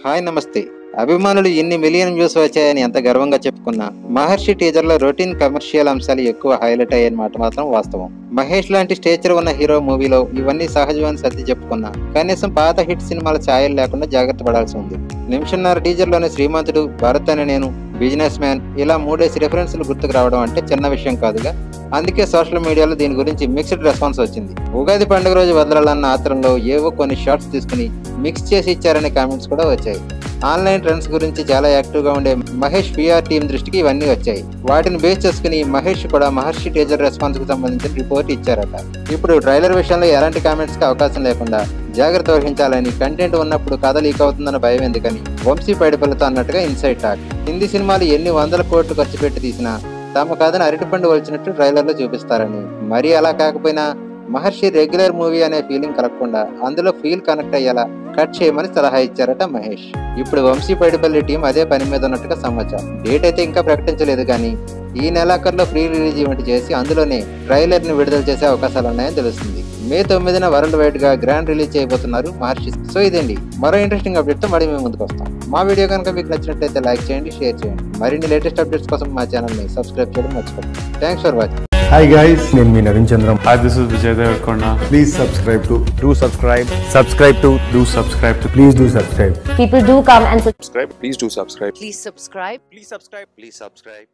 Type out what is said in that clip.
Hi నమస్తే. అభిమానులు ఎన్ని మిలియన్ వ్యూస్ వచ్చాయని ఎంత గర్వంగా చెప్పుకున్నా మహర్షి టీజర్ లో రొటీన్ కమర్షియల్ అంశాలు ఎక్కువ హైలైట్ అయ్యే మాట మాత్రం వాస్తవం. మహేష్ లాంటి స్టేచర్ ఉన్న హీరో మూవీలో ఇవన్నీ సహజమని సర్ది చెప్పుకున్నా కనీసం పాత హిట్ సినిమాల ఛాయలు లేకుండా జాగ్రత్త పడాల్సి ఉంది. నిమిషన్నర టీజర్ లోనే శ్రీమంతుడు, భరత్ అని నేను, బిజినెస్ మ్యాన్ ఇలా 3 రిఫరెన్స్లు గుర్తుకు రావడం అంటే చిన్న విషయం కాదుగా. అందుకే సోషల్ మీడియాలో దీని గురించి మిక్స్డ్ రెస్పాన్స్ వచ్చింది. ఉగాది పండుగ రోజు వదలాలన్న ఆత్రంలో ఏవో కొన్ని షార్ట్స్ తీసుకుని మిక్స్ చేసి ఇచ్చారనే కామెంట్స్ కూడా వచ్చాయి. ఆన్లైన్ ట్రెండ్స్ గురించి చాలా యాక్టివ్ గా ఉండే మహేష్ పిఆర్ టీం దృష్టికి ఇవన్నీ వచ్చాయి. వాటిని బేస్ చేసుకుని మహేష్ కూడా మహర్షి టీజర్ రెస్పాన్స్ కు సంబంధించిన రిపోర్ట్ ఇచ్చారట. ఇప్పుడు ట్రైలర్ విషయంలో ఎలాంటి కామెంట్స్ కి అవకాశం లేకుండా జాగ్రత్త వహించాలని, కంటెంట్ ఉన్నప్పుడు కథ లీక్ అవుతుందన్న భయం ఎందుకని వంశీ పైడిపల్లతో అన్నట్టుగా ఇన్సైడ్ టాక్. హిందీ సినిమాలు ఎన్ని వందల కోట్లు ఖర్చు పెట్టి తీసినా తమ కథను అరటిపండు వలిచినట్టు ట్రైలర్ లో చూపిస్తారని, మరీ అలా కాకపోయినా మహర్షి రెగ్యులర్ మూవీ అనే ఫీలింగ్ కలగకుండా అందులో ఫీల్ కనెక్ట్ అయ్యేలా కట్ చేయమని సలహా ఇచ్చారట మహేష్. ఇప్పుడు వంశీ పైడిపల్లి టీం అదే పని మీద ఉన్నట్టుగా సమాచారం. డేట్ అయితే ఇంకా ప్రకటించలేదు కానీ ఈ నెలాఖరులో ప్రీ రిలీజ్ ఈవెంట్ చేసి అందులోనే ట్రైలర్ ని విడుదల చేసే అవకాశాలు ఉన్నాయని తెలుస్తుంది. మే 9న వరల్డ్ వైడ్ గా గ్రాండ్ రిలీజ్ చేయబోతున్నారు మహర్షి. సో ఇదండి మరో ఇంట్రెస్టింగ్ అప్డేట్ తో మళ్ళీ మేము ముందుకు వస్తాం. మా వీడియో కనుక మీకు నచ్చినట్లయితే లైక్ చేయండి, షేర్ చేయండి. మరిన్ని లేటెస్ట్ అప్డేట్స్ కోసం మా ఛానల్ ని సబ్స్క్రైబ్ చేయడం మర్చిపోండి. Thanks for watching. Hi guys, నేను మీ Naveen Chandram. Hi, this is Vijay Devarkonda. Please subscribe to Subscribe to. please do subscribe. People do come and subscribe. Please do subscribe. please subscribe. Please subscribe.